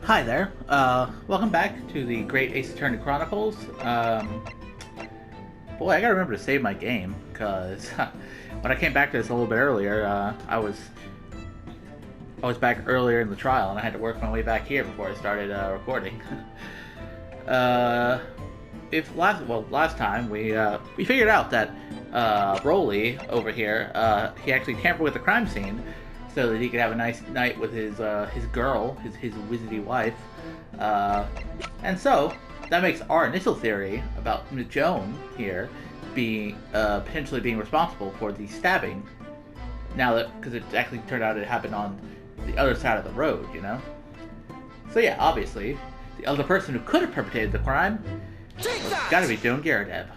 Hi there. Welcome back to the Great Ace Attorney Chronicles. Boy, I gotta remember to save my game, because when I came back to this a little bit earlier, I was back earlier in the trial, and I had to work my way back here before I started recording. Last time we figured out that Broly over here, he actually tampered with the crime scene so that he could have a nice night with his girl, his wizardy wife, and so that makes our initial theory about Joan here being potentially being responsible for the stabbing. Now that because it actually turned out it happened on the other side of the road, you know. So yeah, obviously the other person who could have perpetrated the crime was gotta be Joan Garrideb.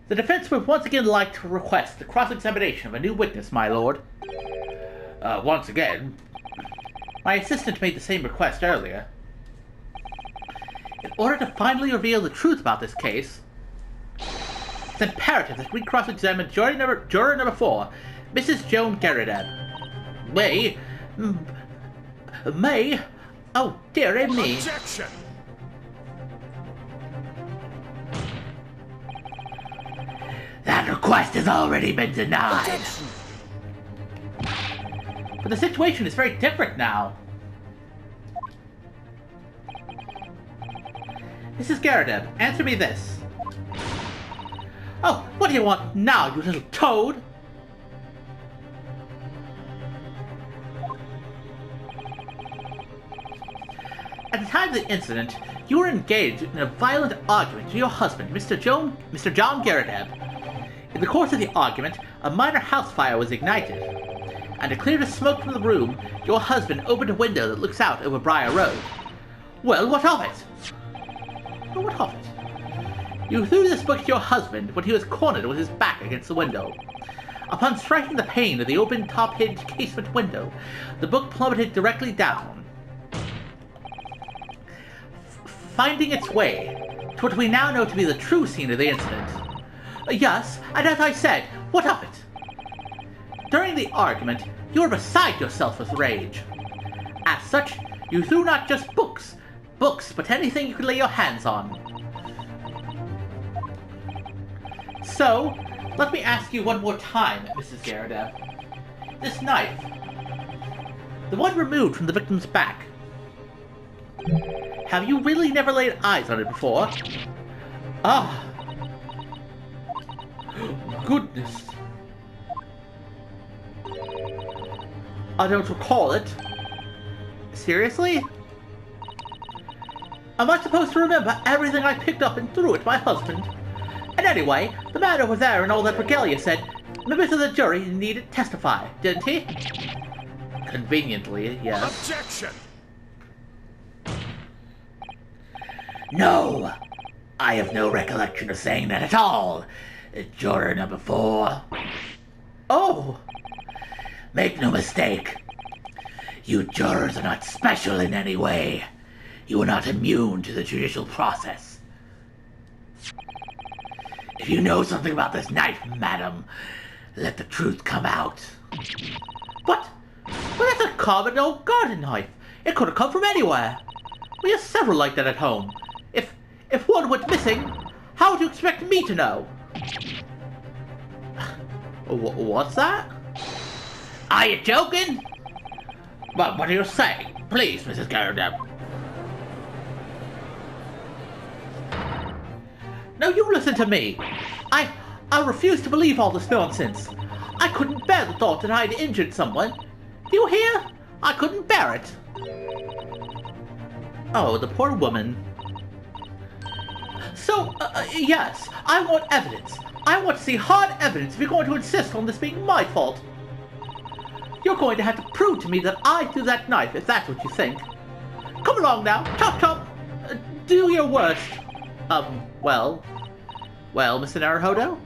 The defense would once again like to request the cross-examination of a new witness, my lord. Once again? My assistant made the same request earlier. In order to finally reveal the truth about this case, it's imperative that we cross-examine juror number 4, Mrs. Joan Garrideb. May? Oh, dearie me. Objection! That request has already been denied. Objection! But the situation is very different now. Mrs. Garrideb, answer me this. Oh, what do you want now, you little toad? At the time of the incident, you were engaged in a violent argument with your husband, Mr. John Garrideb. In the course of the argument, a minor house fire was ignited, and to clear the smoke from the room, your husband opened a window that looks out over Briar Road. Well, what of it? Well, what of it? You threw this book at your husband when he was cornered with his back against the window. Upon striking the pane of the open top-hinge casement window, the book plummeted directly down, finding its way to what we now know to be the true scene of the incident. Yes, and as I said, what of it? During the argument, you were beside yourself with rage. As such, you threw not just books, but anything you could lay your hands on. So, let me ask you one more time, Mrs. Garrideb. This knife, the one removed from the victim's back, have you really never laid eyes on it before? Ah. Goodness. I don't recall it. Seriously? Am I supposed to remember everything I picked up and threw at my husband? And anyway, the man over there and all that regalia said members of the jury needed to testify, didn't he? Conveniently, yes. Objection! No! I have no recollection of saying that at all. Juror number 4. Oh! Make no mistake. You jurors are not special in any way. You are not immune to the judicial process. If you know something about this knife, madam, let the truth come out. But that's a common old garden knife. It could have come from anywhere. We have several like that at home. If one went missing, how would you expect me to know? What's that? Are you joking? But what do you say? Please, Mrs. Garrideb. No, you listen to me. I refuse to believe all this nonsense. I couldn't bear the thought that I'd injured someone. Do you hear? I couldn't bear it. Oh, the poor woman. So, yes, I want evidence. I want to see hard evidence if you're going to insist on this being my fault. You're going to have to prove to me that I threw that knife, if that's what you think. Come along now, chop chop. Do your worst. Well, Mr. Naruhodo?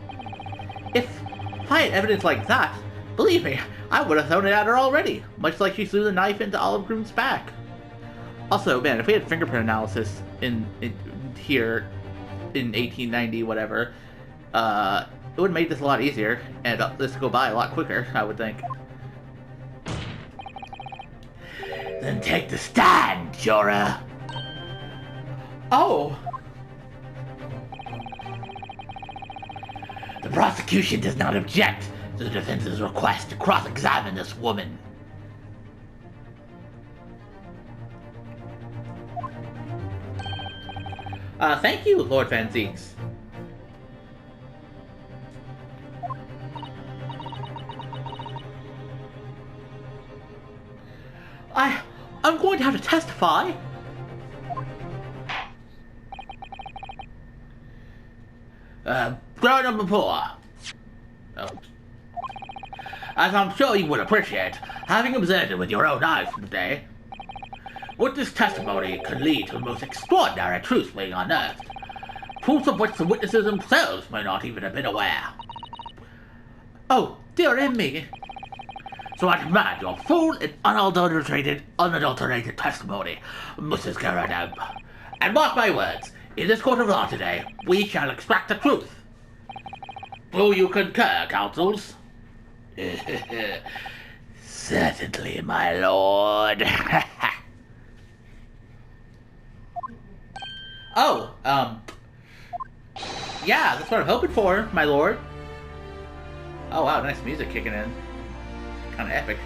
If I had evidence like that, believe me, I would have thrown it at her already, much like she threw the knife into Olive Groom's back. Also, man, if we had fingerprint analysis in here in 1890, whatever, it would have made this a lot easier, and this would go by a lot quicker, I would think. Then take the stand, Jorah. Oh! The prosecution does not object to the defense's request to cross-examine this woman. Thank you, Lord Van Zeeks. I'm going to have to testify. Grown number 4. Oh. As I'm sure you would appreciate, having observed it with your own eyes today, witness testimony could lead to the most extraordinary truths being unearthed, proofs of which the witnesses themselves may not even have been aware. Oh, dear me. So I demand your full and unadulterated testimony, Mrs. Garrideb. And mark my words, in this court of law today, we shall extract the truth. Do you concur, counsels? Certainly, my lord. Oh, yeah, that's what I'm hoping for, my lord. Oh wow, nice music kicking in. Kinda epic.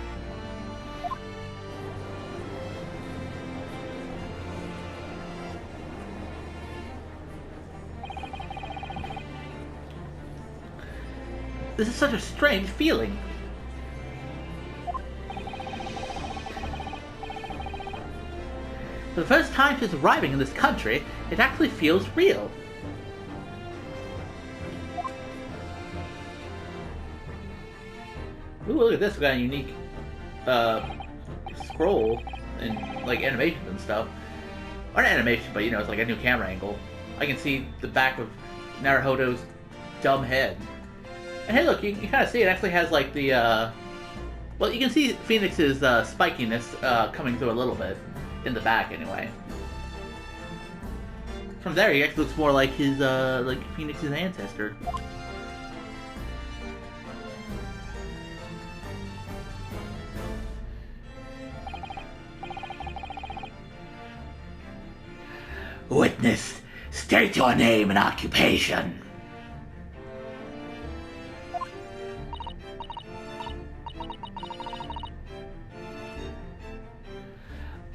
This is such a strange feeling. For the first time since arriving in this country, it actually feels real. Ooh, look at this, we got a unique scroll and like animation and stuff. Or not animation, but you know, it's like a new camera angle. I can see the back of Naruhodo's dumb head. And hey look, you kind of see it actually has like the, well you can see Phoenix's spikiness coming through a little bit. In the back, anyway. From there, he actually looks more like his, like Phoenix's ancestor. Witness, state your name and occupation.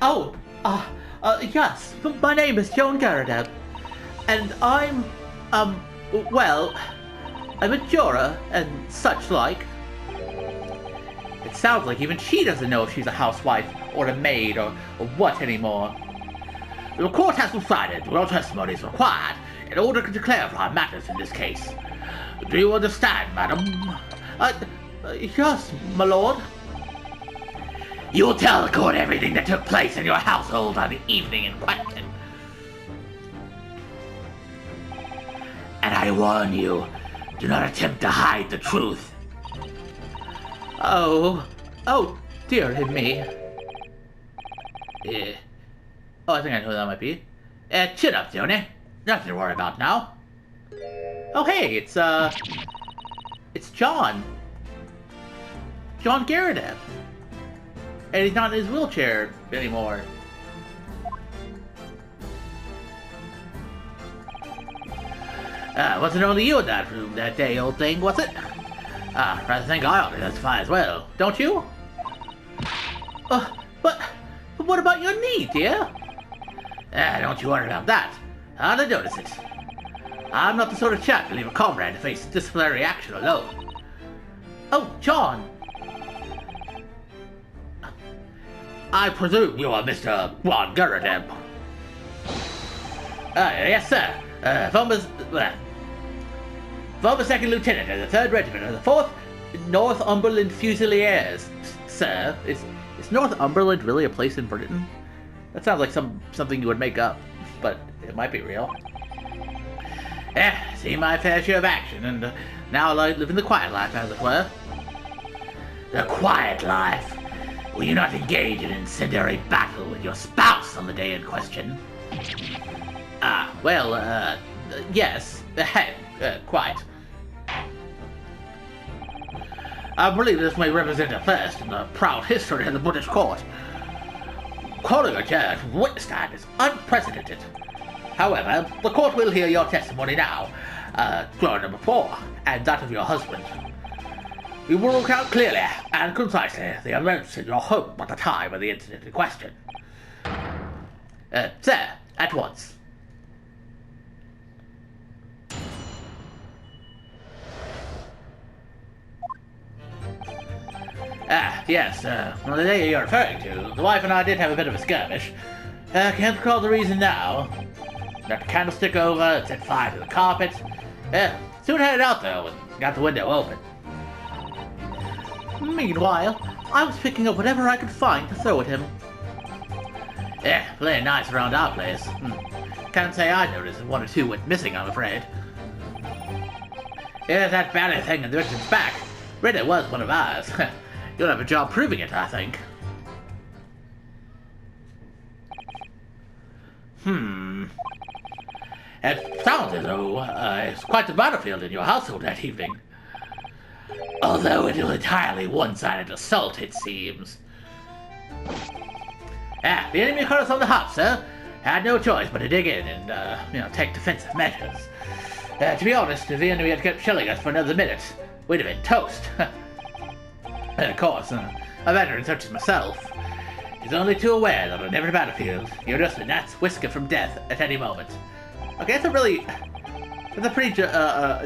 Oh, yes, my name is John Garrideb, and I'm, well, I'm a Jorah and such like. It sounds like even she doesn't know if she's a housewife, or a maid, or what anymore. The court has decided your testimony is required in order to clarify matters in this case. Do you understand, madam? Yes, my lord. You will tell the court everything that took place in your household on the evening in question. And I warn you, do not attempt to hide the truth. Oh, dear me. Oh, I think I know who that might be. Chin up, Tony. Nothing to worry about now. Oh, hey, it's John. John Garrideb. And he's not in his wheelchair anymore. Wasn't only you in that room that day, old thing, was it? I think I ought to testify as well, don't you? But what about your knee, dear? Don't you worry about that. Hardly notice it. I'm not the sort of chap to leave a comrade to face disciplinary action alone. Oh, John. I presume you are Mr. Juan Garrideb. Yes, sir. Former Second Lieutenant of the 3rd Regiment of the 4th Northumberland Fusiliers, sir. Is Northumberland really a place in Britain? That sounds like something you would make up, but it might be real. Seen my fair share of action, and now I live in the quiet life, as it were. The quiet life? Will you not engage in incendiary battle with your spouse on the day in question? Yes. Quite. I believe this may represent a first in the proud history of the British court. Calling a judge from the witness stand is unprecedented. However, the court will hear your testimony now, Juror number 4, and that of your husband. You will recount clearly and concisely the events in your home at the time of the incident in question. Sir, at once. Yes, on the day you're referring to, the wife and I did have a bit of a skirmish. Can't recall the reason now. Knocked the candlestick over and set fire to the carpet. Soon had it out though and got the window open. Meanwhile, I was picking up whatever I could find to throw at him. Plenty nice around our place. Can't say I noticed one or two went missing, I'm afraid. That battery thing in the victim's back. Really was one of ours. You'll have a job proving it, I think. It sounds as though it's quite the battlefield in your household that evening. Although it was entirely one-sided assault, it seems. The enemy caught us on the hop, sir. Had no choice but to dig in and, take defensive measures. To be honest, if the enemy had kept shelling us for another minute, we'd have been toast. And of course, a veteran such as myself is only too aware that on every battlefield, you're just a gnat's whisker from death at any moment. Okay, that's a pretty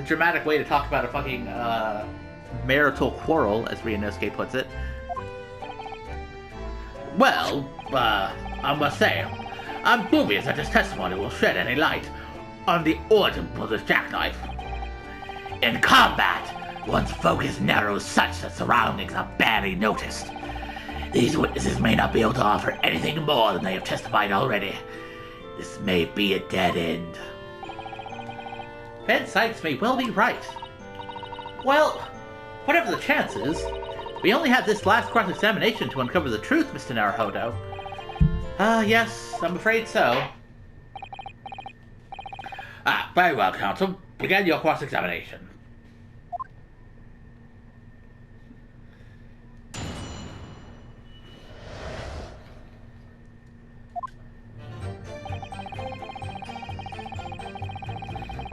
dramatic way to talk about a fucking, marital quarrel, as Ryunosuke puts it. Well, I must say, I'm dubious that this testimony will shed any light on the origin of this jackknife. In combat, one's focus narrows such that surroundings are barely noticed. These witnesses may not be able to offer anything more than they have testified already. This may be a dead end. Ben Sykes may well be right. Well, whatever the chances, we only have this last cross-examination to uncover the truth, Mr. Naruhodo. Yes, I'm afraid so. Very well, counsel. Begin your cross-examination.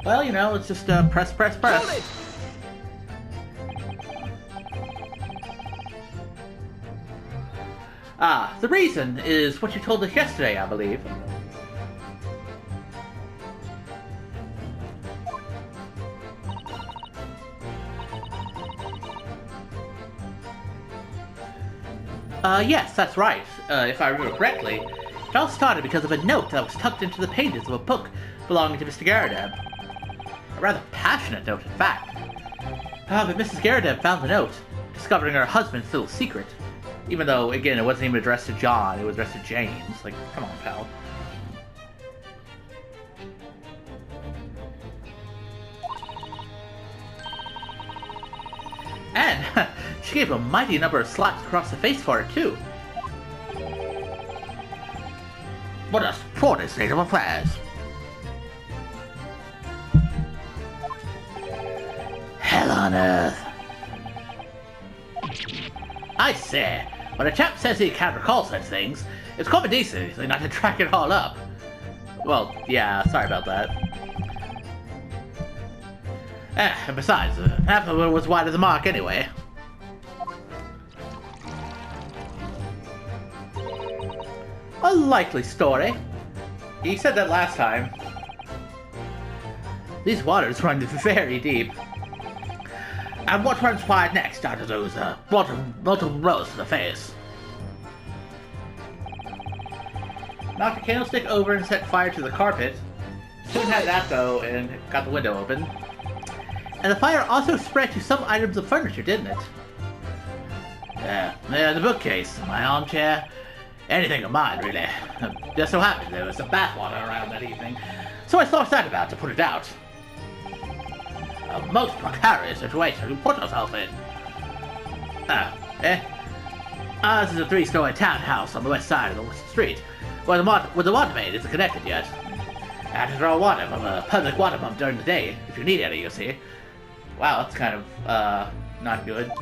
Well, it's just press. The reason is what you told us yesterday, I believe. Yes, that's right. If I remember correctly, it all started because of a note that was tucked into the pages of a book belonging to Mr. Garrideb. A rather passionate note, in fact. But Mrs. Garrideb found the note, discovering her husband's little secret. Even though, again, it wasn't even addressed to John, it was addressed to James. Like, come on, pal. And she gave a mighty number of slaps across the face for it, too. What a sporty state of affairs. Hell on earth. I say, when a chap says he can't recall such things, it's quite decent not to track it all up. Well, yeah, sorry about that. And besides, half of it was wide of the mark anyway. A likely story. You said that last time. These waters run very deep. And what transpired next after those multiple blows to the face? Knocked the candlestick over and set fire to the carpet. Soon had that though, and got the window open. And the fire also spread to some items of furniture, didn't it? Yeah, the bookcase, my armchair, anything of mine, really. Just so happened there was some bathwater around that evening, so I thought that about to put it out. A most precarious situation you put yourself in. Ours is a 3-story townhouse on the west side of the street, where the water main isn't connected yet. I have to draw water from a public water pump during the day, if you need any, you see. Wow, that's kind of, not good.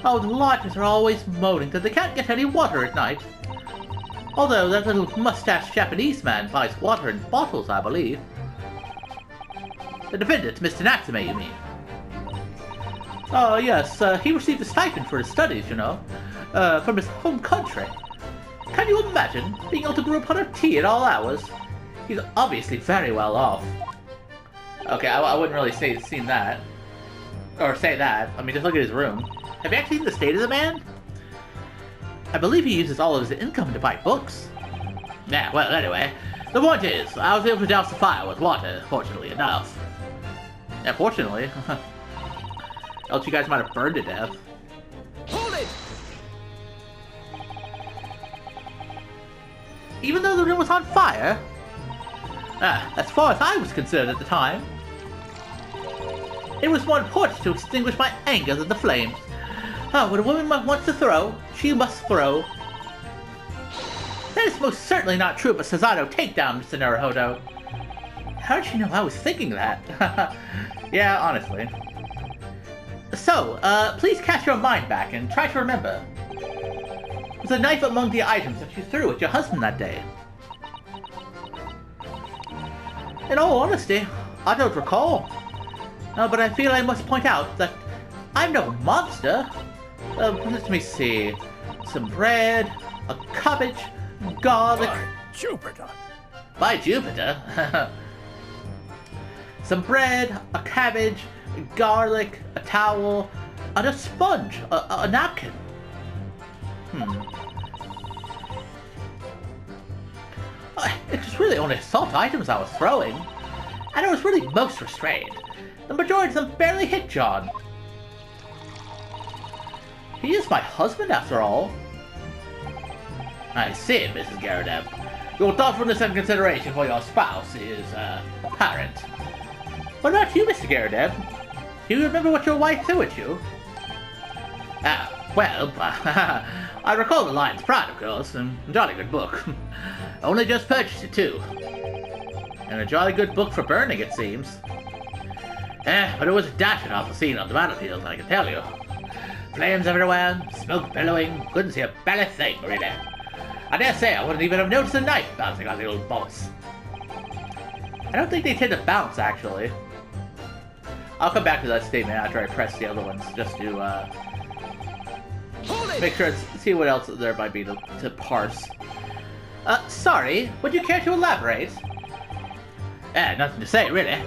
Oh, the lodgers are always moaning that they can't get any water at night. Although that little mustached Japanese man buys water in bottles, I believe. The defendant, Mr. Natsume, you mean? Oh, yes, he received a stipend for his studies, you know, from his home country. Can you imagine being able to brew a pot of tea at all hours? He's obviously very well off. Okay, I wouldn't really say that. Or say that. I mean, just look at his room. Have you actually seen the state of the man? I believe he uses all of his income to buy books. Yeah, well, anyway. The point is, I was able to douse the fire with water, fortunately enough. Yeah, fortunately. Else you guys might have burned to death. Hold it! Even though the room was on fire? As far as I was concerned at the time, it was more important to extinguish my anger than the flames. When a woman wants to throw, she must throw. That is most certainly not true of a Susanoo takedown, Mr. Naruhodo. How did you know I was thinking that? Yeah, honestly. So, please cast your mind back and try to remember. Was a knife among the items that you threw at your husband that day? In all honesty, I don't recall. But I feel I must point out that I'm no monster. Let me see. Some bread, a cabbage, garlic... By Jupiter! By Jupiter? Some bread, a cabbage, garlic, a towel, and a sponge, a napkin. It was really only assault items I was throwing, and I was really most restrained. The majority of them barely hit John. He is my husband, after all. I see, Mrs. Garrideb. Your thoughtfulness and consideration for your spouse is, apparent. What about you, Mr. Garrideb? Do you remember what your wife threw at you? Well, I recall the Lion's Pride, of course, and a jolly good book. Only just purchased it, too. And a jolly good book for burning, it seems. But it was a dashing awful scene on the battlefield, I can tell you. Flames everywhere, smoke billowing, couldn't see a belly thing, really. I dare say I wouldn't even have noticed a knife bouncing on the old bullets. I don't think they tend to bounce, actually. I'll come back to that statement after I press the other ones, just to, make sure to see what else there might be to parse. Sorry, would you care to elaborate? Nothing to say, really.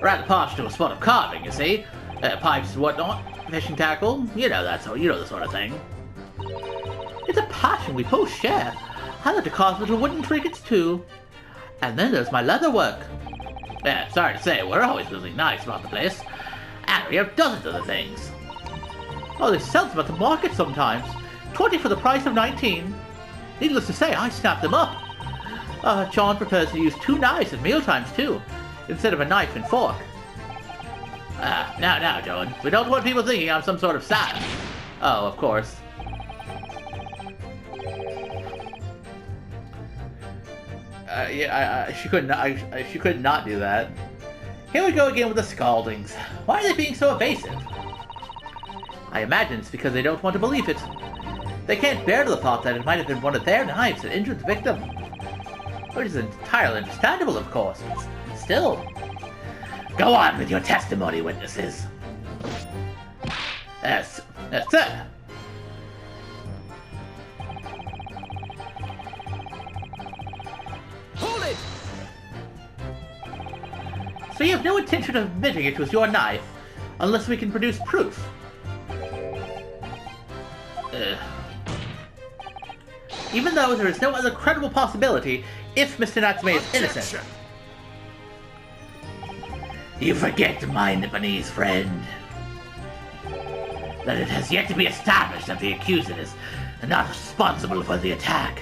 Rather partial to a spot of carving, you see. Pipes and whatnot, fishing tackle, you know the sort of thing. It's a passion we both share. I like to carve little wooden trinkets, too. And then there's my leather work. Sorry to say, we're always losing knives about the place. And we have dozens of the things. Oh, they sell them at the market sometimes. 20 for the price of 19. Needless to say, I snap them up. John prefers to use 2 knives at mealtimes, too, instead of a knife and fork. Now, John, we don't want people thinking I'm some sort of sap. Oh, of course. She could not do that. Here we go again with the scaldings. Why are they being so evasive? I imagine it's because they don't want to believe it. They can't bear the thought that it might have been one of their knives that injured the victim. Which is entirely understandable, of course, but still. Go on with your testimony, witnesses. Yes, sir. Hold it! So you have no intention of admitting it was your knife, unless we can produce proof. Even though there is no other credible possibility if Mr. Natsume is innocent. You forget, my Nipponese friend, that it has yet to be established that the accuser is not responsible for the attack.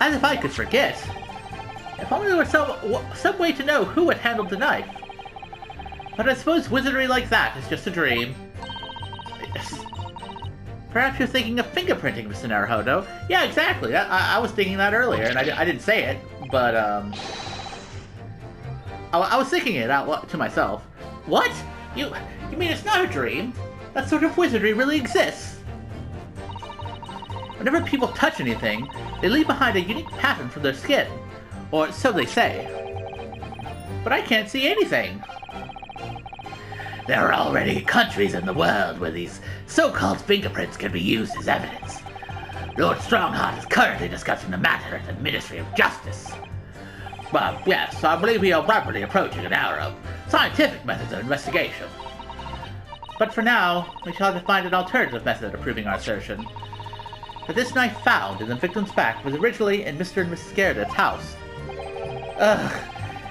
As if I could forget. If only there were some way to know who had handled the knife. But I suppose wizardry like that is just a dream. Perhaps you're thinking of fingerprinting, Mr. Naruhodo. Yeah, exactly. I was thinking that earlier, and I didn't say it, but, I was thinking it out to myself. What? You mean it's not a dream? That sort of wizardry really exists. Whenever people touch anything, they leave behind a unique pattern from their skin. Or so they say. But I can't see anything. There are already countries in the world where these so-called fingerprints can be used as evidence. Lord Strongheart is currently discussing the matter at the Ministry of Justice. Well, yes, I believe we are rapidly approaching an era of scientific methods of investigation. But for now, we shall have to find an alternative method of proving our assertion. That this knife found in the victim's back was originally in Mr. and Mrs. Garrideb's house. Ugh.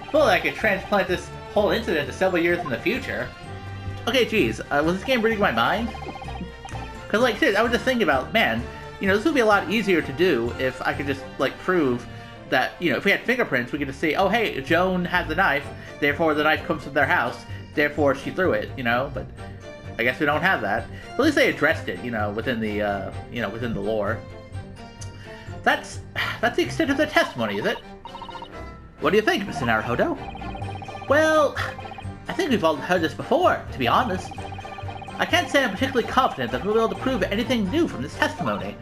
I feel like I could transplant this whole incident to several years in the future. Okay, geez, was this game reading my mind? Because, like, I was just thinking about, man, you know, this would be a lot easier to do if I could just, like, prove that, you know, if we had fingerprints, we could just say, oh, hey, Joan has the knife, therefore the knife comes from their house, therefore she threw it, you know, but I guess we don't have that. But at least they addressed it, you know, within the, within the lore. That's the extent of their testimony, is it? What do you think, Mr. Naruhodo? Well, I think we've all heard this before, to be honest. I can't say I'm particularly confident that we'll be able to prove anything new from this testimony.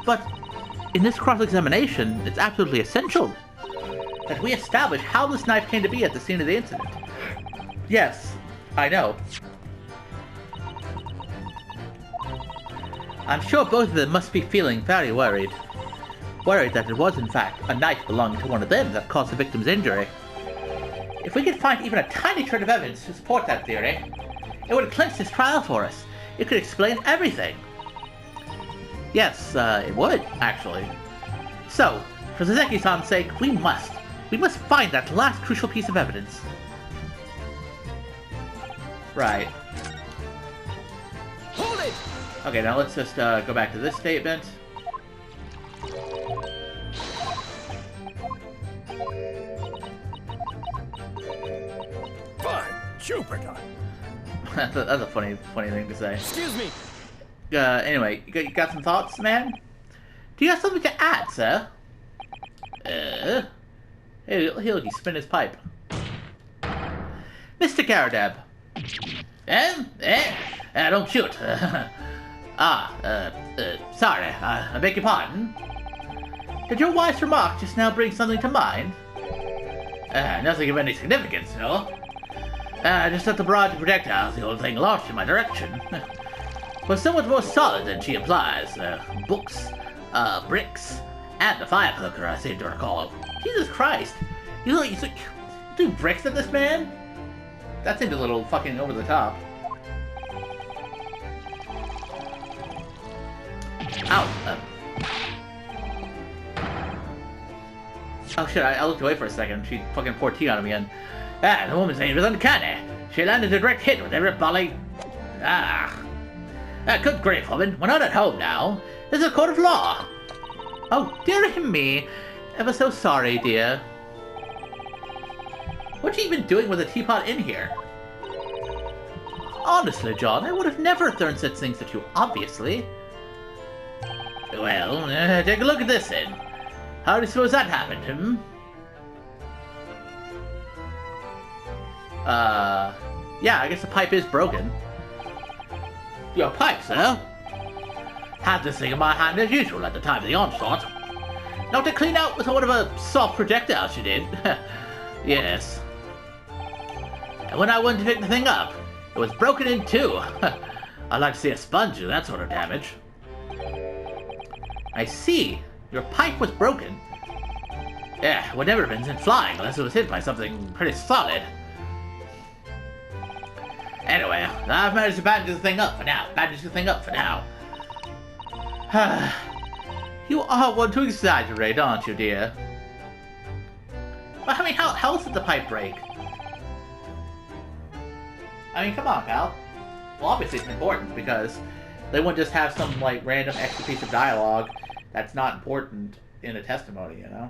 But in this cross-examination, it's absolutely essential that we establish how this knife came to be at the scene of the incident. Yes, I know. I'm sure both of them must be feeling very worried. Worried that it was, in fact, a knife belonging to one of them that caused the victim's injury. If we could find even a tiny shred of evidence to support that theory, it would clinch this trial for us. It could explain everything. Yes, it would, actually. So, for Saseki-san's sake, we must find that last crucial piece of evidence. Right. Hold it! Okay, now let's just go back to this statement. By Jupiter! That's a funny thing to say. Excuse me. Anyway, you got some thoughts, man? Do you have something to add, sir? Hey, look, he spin his pipe. Mr. Garrideb. Don't shoot. Sorry, I beg your pardon? Did your wife's remark just now bring something to mind? Nothing of any significance, no. Just that the barrage of projectiles, the whole thing launched in my direction, was so much more solid than she implies. Books, bricks, and the fire poker, I seem to recall. Jesus Christ! You do bricks at this man? That seemed a little fucking over the top. Ow! Oh shit, I looked away for a second. She fucking poured tea on him again. The woman's name is uncanny. She landed a direct hit with every volley. Good grief, woman. We're not at home now. This is a court of law. Oh, dear me. Ever so sorry, dear. What's she even doing with a teapot in here? Honestly, John, I would have never thrown such things at you, obviously. Well, take a look at this, then. How do you suppose that happened, Yeah, I guess the pipe is broken. Your pipe, sir? Had this thing in my hand as usual at the time of the onslaught. Not to clean out with sort of a soft projectile she did. Yes. And when I went to pick the thing up, it was broken in two. I'd like to see a sponge do that sort of damage. I see. Your pipe was broken. Yeah, would never have been sent flying unless it was hit by something pretty solid. Anyway, I've managed to bandage the thing up for now. You are one to exaggerate, aren't you, dear? But I mean, how else did the pipe break? I mean, come on, pal. Well, obviously it's important because they wouldn't just have some, like, random extra piece of dialogue that's not important in a testimony, you know?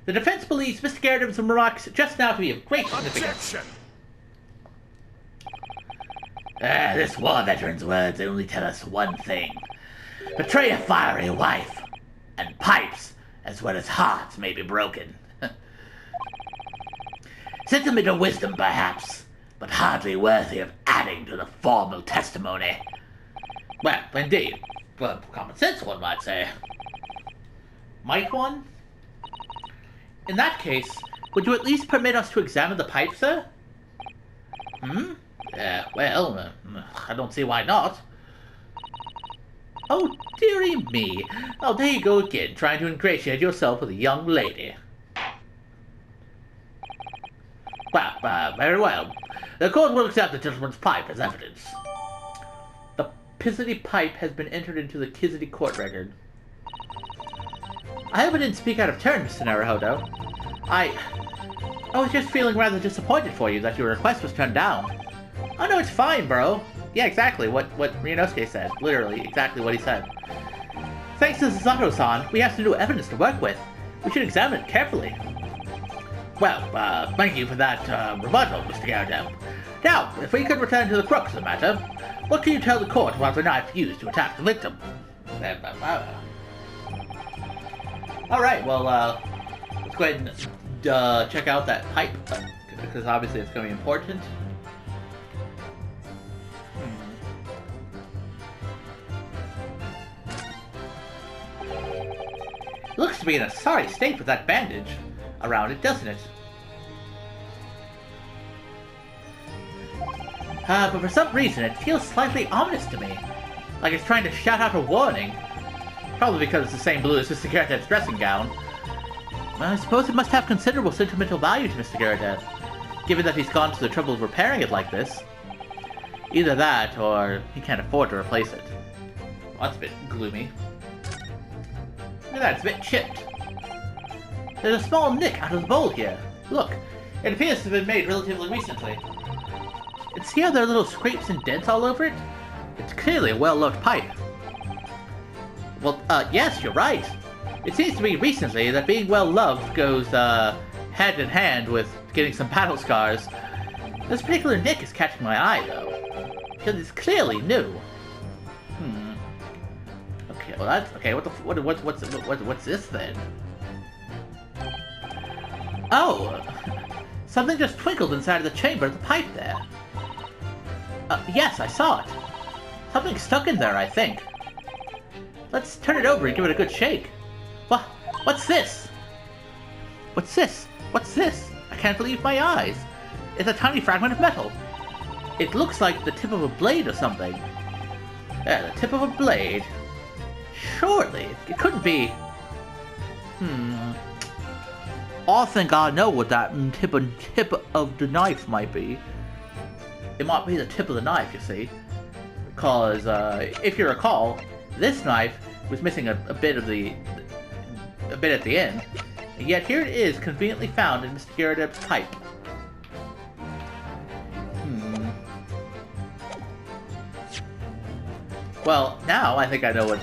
The defense believes Mr. Garrideb's remarks just now to be of great significance. Objection! This war veteran's words only tell us one thing. Betray a fiery wife, and pipes, as well as hearts, may be broken. Sentimental wisdom, perhaps, but hardly worthy of adding to the formal testimony. Well, indeed. Well, common sense, one might say. Might one? In that case, would you at least permit us to examine the pipe, sir? Well, I don't see why not. Oh, dearie me. Oh, there you go again, trying to ingratiate yourself with a young lady. Well, very well. The court will accept the gentleman's pipe as evidence. The Pizzity pipe has been entered into the Kizzity court record. I hope I didn't speak out of turn, Mr. Naruhodo. I was just feeling rather disappointed for you that your request was turned down. Oh no, it's fine, bro. Yeah, exactly what Ryunosuke said. Literally, exactly what he said. Thanks to Sasato-san, we have some new evidence to work with. We should examine it carefully. Well, thank you for that rebuttal, Mr. Garrideb. Now, if we could return to the crux of the matter, what can you tell the court about the knife used to attack the victim? Alright, well, let's go ahead and check out that pipe, because obviously it's going to be important. Looks to be in a sorry state with that bandage around it, doesn't it? But for some reason, it feels slightly ominous to me. Like it's trying to shout out a warning. Probably because it's the same blue as Mr. Garrideb's dressing gown. Well, I suppose it must have considerable sentimental value to Mr. Garrideb, given that he's gone to the trouble of repairing it like this. Either that, or he can't afford to replace it. Well, that's a bit gloomy. Look at that, it's a bit chipped. There's a small nick out of the bowl here. Look, it appears to have been made relatively recently. And see how there are little scrapes and dents all over it? It's clearly a well-loved pipe. Well, yes, you're right. It seems to me recently that being well-loved goes, hand in hand with getting some battle scars. This particular nick is catching my eye, though. Because it's clearly new. Okay, well that's... Okay, what's this then? Oh! Something just twinkled inside of the chamber of the pipe there. Yes, I saw it. Something stuck in there, I think. Let's turn it over and give it a good shake. What's this? What's this? What's this? I can't believe my eyes. It's a tiny fragment of metal. It looks like the tip of a blade or something. Yeah, the tip of a blade. Surely, it couldn't be... I think I know what that tip of the knife might be. It might be the tip of the knife, you see. Because, if you recall, this knife was missing a bit at the end. And yet here it is, conveniently found in Mr. Garrideb's pipe. Well, now I think I know what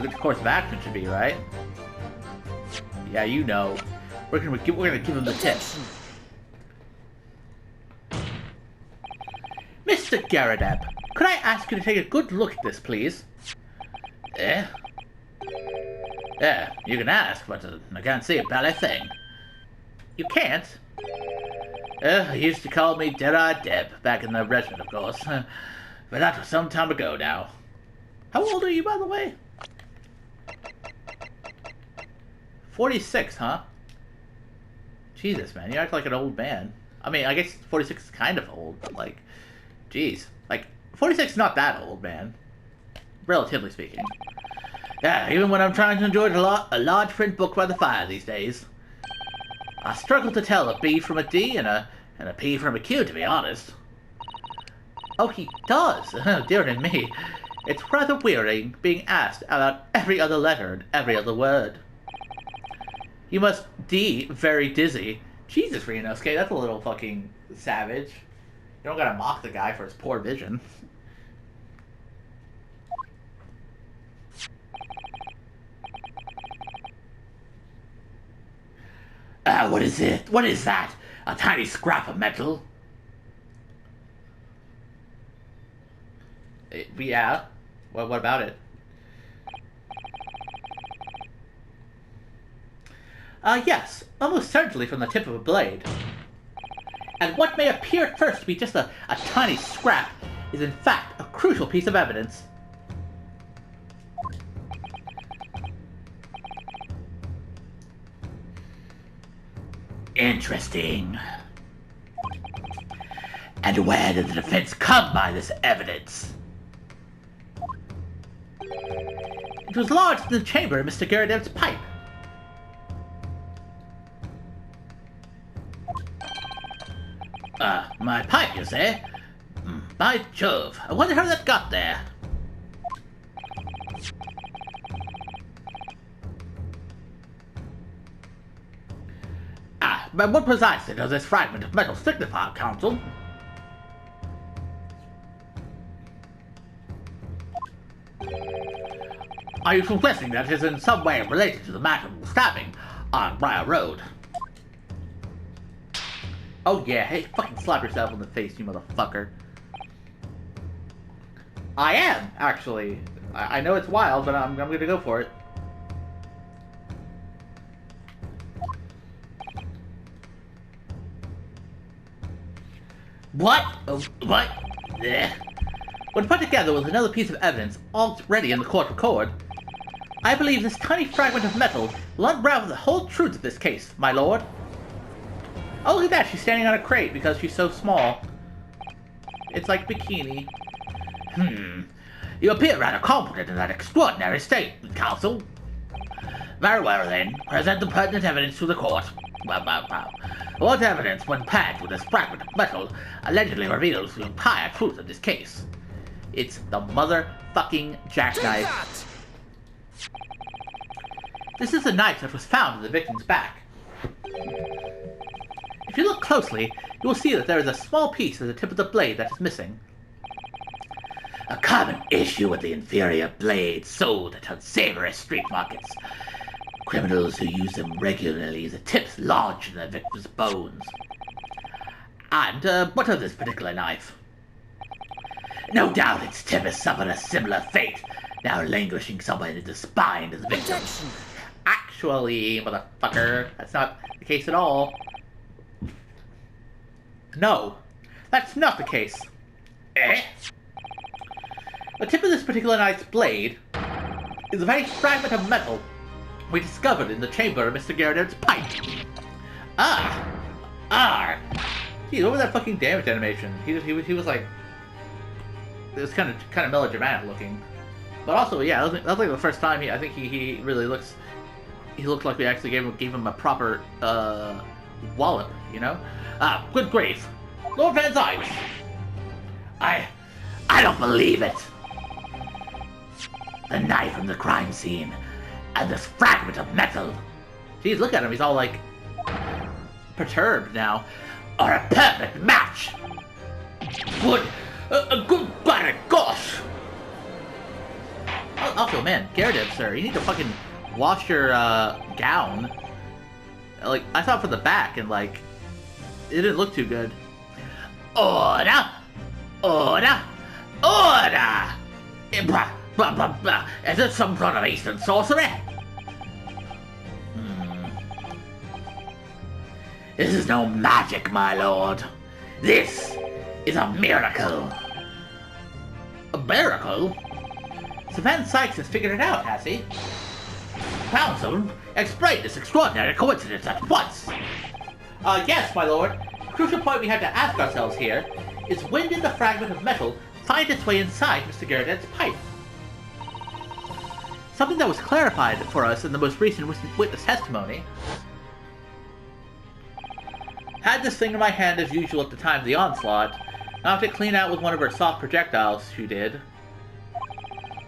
the course of action should be, right? Yeah, you know. We're gonna give him the tip. Mr. Garrideb, could I ask you to take a good look at this, please? Yeah, you can ask, but I can't see a bally thing. You can't? He used to call me Dead-Eyed Deb, back in the regiment, of course. But that was some time ago now. How old are you, by the way? 46, huh? Jesus, man, you act like an old man. I mean, I guess 46 is kind of old, but like, geez. Like, 46 is not that old, man. Relatively speaking. Yeah, even when I'm trying to enjoy a large print book by the fire these days. I struggle to tell a B from a D and a P from a Q, to be honest. Oh, he does? Oh, dear me. It's rather wearying being asked about every other letter and every other word. You must D very dizzy. Jesus, Ryunosuke, that's a little fucking savage. You don't gotta mock the guy for his poor vision. What is it? What is that? A tiny scrap of metal? Yeah. What about it? Yes, almost certainly from the tip of a blade. And what may appear at first to be just a tiny scrap is in fact a crucial piece of evidence. Interesting. And where did the defense come by this evidence? It was lodged in the chamber of Mr. Garrideb's pipe. My pipe, you say? By Jove, I wonder how that got there. But what precisely does this fragment of metal signify, Counsel? Are you suggesting that it is in some way related to the matter of the stabbing on Briar Road? Oh yeah, hey, fucking slap yourself in the face, you motherfucker. I am, actually. I know it's wild, but I'm gonna go for it. What? What? When put together with another piece of evidence already in the court record, I believe this tiny fragment of metal will unravel the whole truth of this case, my lord. Oh, look at that, she's standing on a crate because she's so small. It's like bikini. You appear rather confident in that extraordinary statement, Counsel. Very well, then. Present the pertinent evidence to the court. What evidence, when paired with this fragment of metal, allegedly reveals the entire truth of this case? It's the motherfucking jackknife. This is the knife that was found in the victim's back. If you look closely, you will see that there is a small piece at the tip of the blade that is missing. A common issue with the inferior blades sold at unsavory street markets. Criminals who use them regularly, the tips lodge in their victim's bones. And what of this particular knife? No doubt its tip has suffered a similar fate, now languishing somewhere in the spine of the victim. Objection. Actually, motherfucker, that's not the case at all. No, that's not the case. Eh? The tip of this particular knife's blade is a very fragment of metal we discovered in the chamber of Mr. Garrideb's pipe. Geez, what was that fucking damage animation? He was like, it was kind of melodramatic looking, but also yeah, that was like the first time I think he really looks. He looked like we actually gave him a proper wallop, you know? Good grief. Lord Van Zyne. I don't believe it. The knife from the crime scene, and this fragment of metal. Jeez, look at him, he's all like perturbed now. Are a perfect match. Good by gosh. Also, man, Garrideb, sir, you need to fucking wash your gown. Like, I saw it from the back, and like, it didn't look too good. Order! Order! Order! Is it some sort of Eastern sorcery? This is no magic, my lord. This is a miracle. A miracle? So Van Sykes has figured it out, has he? Counsel, explain this extraordinary coincidence at once. Yes, my lord. The crucial point we have to ask ourselves here is when did the fragment of metal find its way inside Mr. Garrideb's pipe? Something that was clarified for us in the most recent witness testimony. Had this thing in my hand as usual at the time of the onslaught, knocked it clean out with one of her soft projectiles, she did.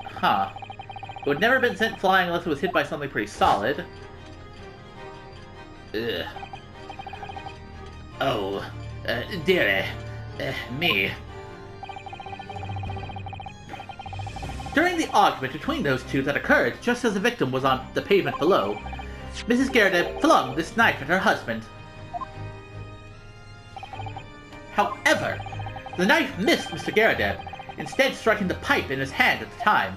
Huh. It would never have been sent flying unless it was hit by something pretty solid. Ugh. Oh, dearie, me. During the argument between those two that occurred just as the victim was on the pavement below, Mrs. Garrideb flung this knife at her husband. However, the knife missed Mr. Garrideb, instead striking the pipe in his hand at the time.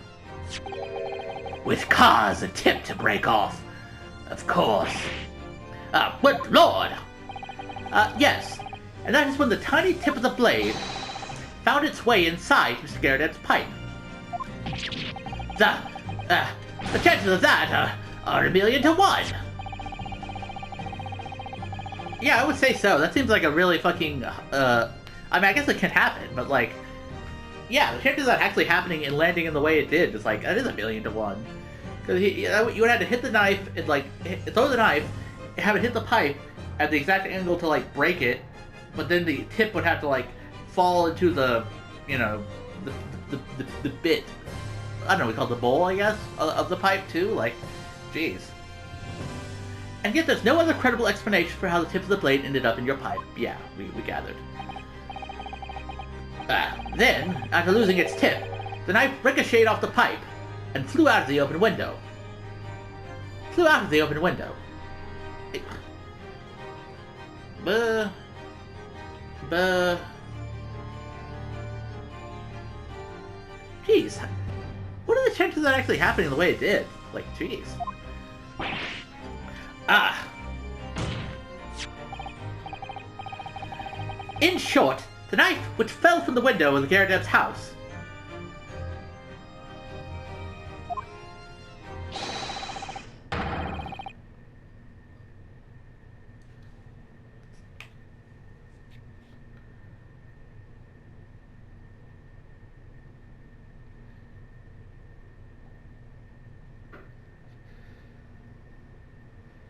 With cause a tip to break off, of course. Good lord! Yes, and that is when the tiny tip of the blade found its way inside Mr. Garrideb's pipe. The chances of that are 1,000,000 to 1. Yeah, I would say so. That seems like a really fucking, I mean, I guess it can happen, but like, yeah, the chances of that actually happening and landing in the way it did is like, that is 1,000,000 to 1. Because you would have to hit the knife and like, throw the knife, and have it hit the pipe at the exact angle to like break it, but then the tip would have to like fall into the, you know, the bit, I don't know, we call it the bowl, I guess, of the pipe too, like, jeez. And yet there's no other credible explanation for how the tip of the blade ended up in your pipe. Yeah, we gathered. Then, after losing its tip, the knife ricocheted off the pipe and flew out of the open window. Jeez, what are the chances of that actually happening the way it did? Like, jeez. In short, the knife which fell from the window of the Garrideb's house.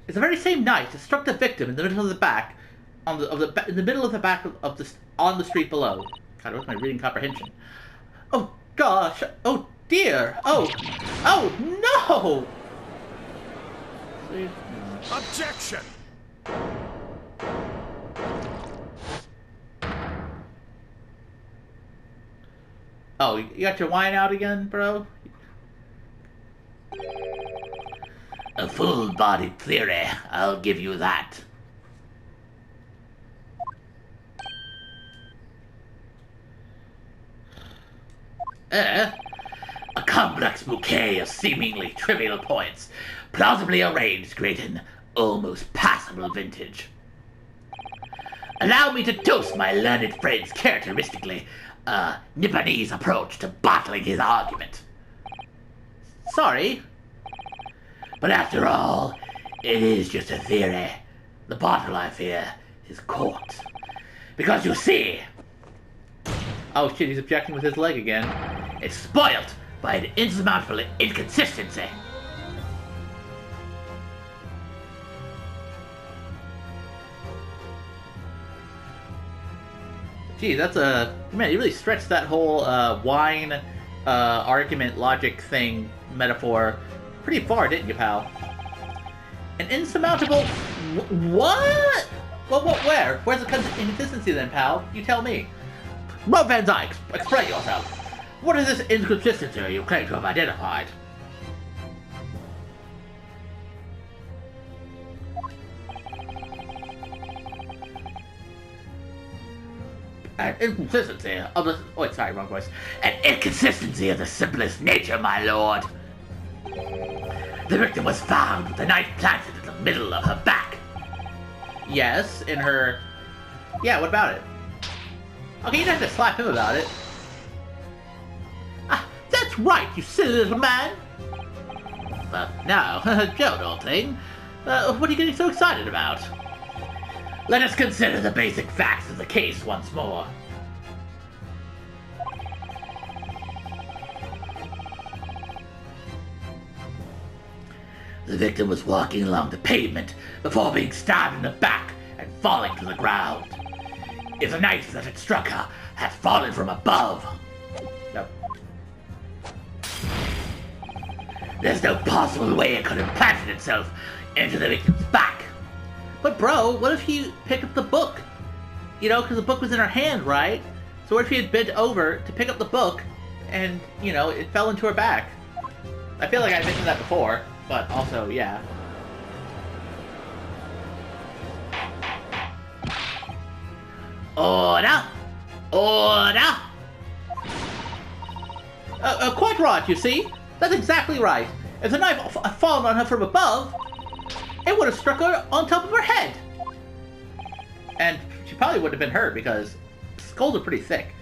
It's the very same knife that struck the victim in the middle of the back, on the street below. God, what's my reading comprehension? Oh gosh! Oh dear! Oh no! Objection! Oh, you got your wine out again, bro? A full-bodied theory, I'll give you that. A complex bouquet of seemingly trivial points, plausibly arranged, creating almost passable vintage. Allow me to toast my learned friend's characteristically Nipponese approach to bottling his argument. Sorry. But after all, it is just a theory. The bottle, I fear, is corked. Because you see... Oh shit, he's objecting with his leg again. It's spoilt by an insurmountable inconsistency. Gee, that's a... Man, you really stretched that whole wine argument logic thing metaphor pretty far, didn't you, pal? An insurmountable... What? Well, where? Where's the inconsistency then, pal? You tell me. Well, Van Dyke, explain yourself. What is this inconsistency you claim to have identified? An inconsistency of the... Wait, sorry, wrong voice. An inconsistency of the simplest nature, my lord. The victim was found with the knife planted in the middle of her back. Yes, in her... Yeah, what about it? Okay, you don't have to slap him about it. Ah, that's right, you silly little man. Now, Joan, old thing, what are you getting so excited about? Let us consider the basic facts of the case once more. The victim was walking along the pavement before being stabbed in the back and falling to the ground. If the knife that had struck her had fallen from above, there's no possible way it could have planted itself into the victim's back. But bro, what if he picked up the book? You know, because the book was in her hand, right? So what if he had bent over to pick up the book and, you know, it fell into her back? I feel like I mentioned that before, but also, yeah. Order! Order! Quite right, you see? That's exactly right. If the knife had fallen on her from above, it would have struck her on top of her head. And she probably would have been hurt because skulls are pretty thick.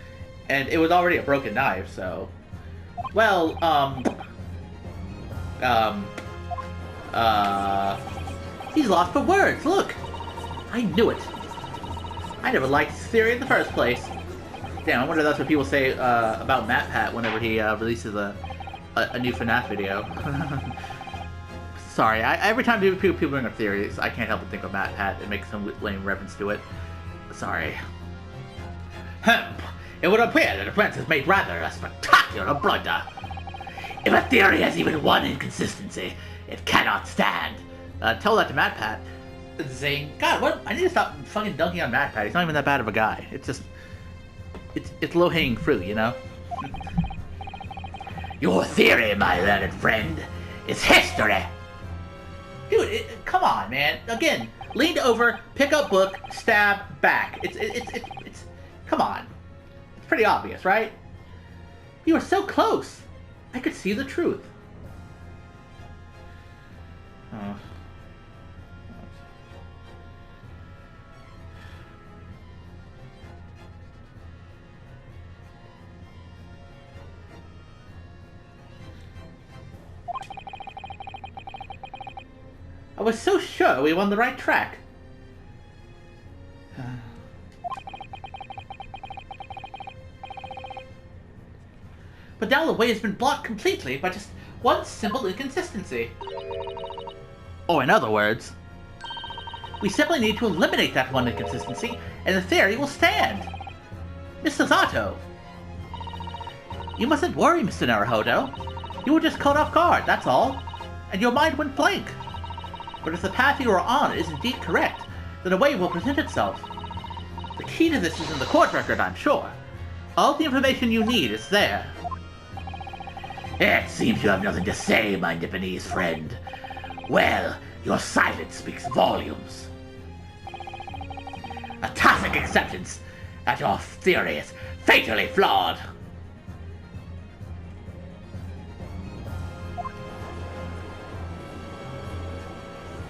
And it was already a broken knife, so... Well, he's lost for words, look! I knew it. I never liked his theory in the first place. Damn, I wonder if that's what people say about MatPat whenever he releases a new FNAF video. Sorry, every time people bring up theories, I can't help but think of MatPat and make some lame reference to it. Sorry. It would appear that the prince has made rather a spectacular blunder. If a theory has even one inconsistency, it cannot stand. Tell that to MatPat. Saying, God, what? I need to stop fucking dunking on MatPat. He's not even that bad of a guy. It's just, it's low-hanging fruit, you know? Your theory, my learned friend, is history. Dude, come on, man. Again, leaned over, pick up book, stab, back. It's, come on. It's pretty obvious, right? You were so close. I could see the truth. I was so sure we were on the right track. But now the way has been blocked completely by just one simple inconsistency. Or in other words, we simply need to eliminate that one inconsistency, and the theory will stand. Mr. Zato. You mustn't worry, Mr. Naruhodo. You were just caught off guard, that's all. And your mind went blank. But if the path you are on is indeed correct, then a way will present itself. The key to this is in the court record, I'm sure. All the information you need is there. It seems you have nothing to say, my Nipponese friend. Well, your silence speaks volumes. A tacit acceptance that your theory is fatally flawed.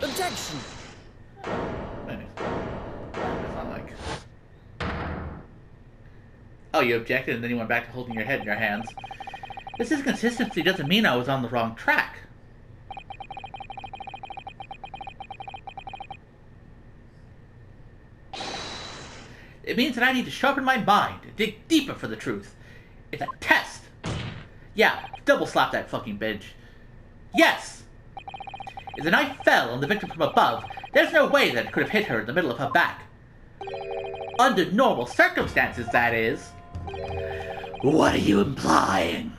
Objection! It's not like... Oh, you objected and then you went back to holding your head in your hands. This inconsistency doesn't mean I was on the wrong track. It means that I need to sharpen my mind and dig deeper for the truth. It's a test. Yeah, double slap that fucking bench. Yes! If the knife fell on the victim from above, there's no way that it could have hit her in the middle of her back. Under normal circumstances, that is. What are you implying?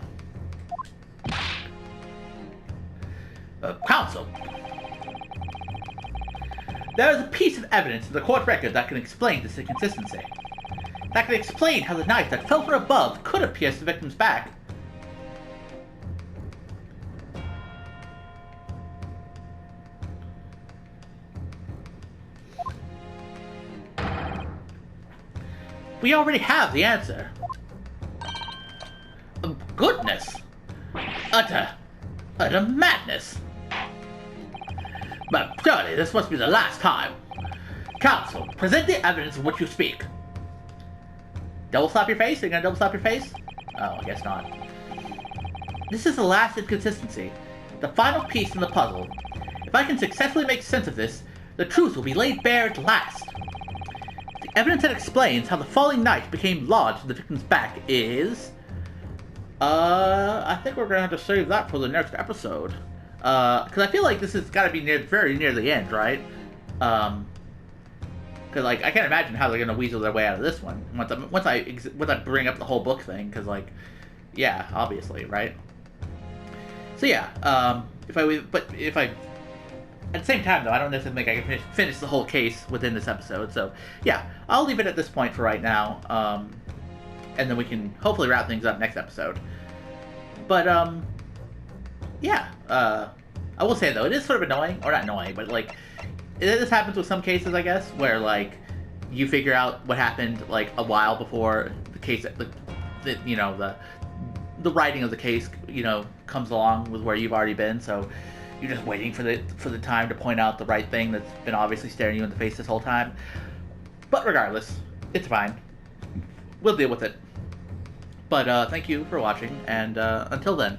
Counsel. There is a piece of evidence in the court record that can explain this inconsistency. That can explain how the knife that fell from above could have pierced the victim's back. We already have the answer. Goodness! Utter madness! But surely this must be the last time. Counsel, present the evidence of which you speak. Double slap your face? Are you gonna double slap your face? Oh, I guess not. This is the last inconsistency. The final piece in the puzzle. If I can successfully make sense of this, the truth will be laid bare at last. The evidence that explains how the falling knife became lodged in the victim's back is... I think we're gonna have to save that for the next episode. Because I feel like this has got to be very near the end, right? Because like I can't imagine how they're gonna weasel their way out of this one once I bring up the whole book thing. Because like, yeah, obviously, right? So yeah, if I at the same time though, I don't necessarily think I can finish the whole case within this episode. So yeah, I'll leave it at this point for right now. And then we can hopefully wrap things up next episode. But yeah, I will say though, it is sort of annoying, or not annoying, but like, this happens with some cases, I guess, where like, you figure out what happened like a while before the case, the writing of the case, comes along with where you've already been, so you're just waiting for the time to point out the right thing that's been obviously staring you in the face this whole time. But regardless, it's fine. We'll deal with it. But thank you for watching, and until then.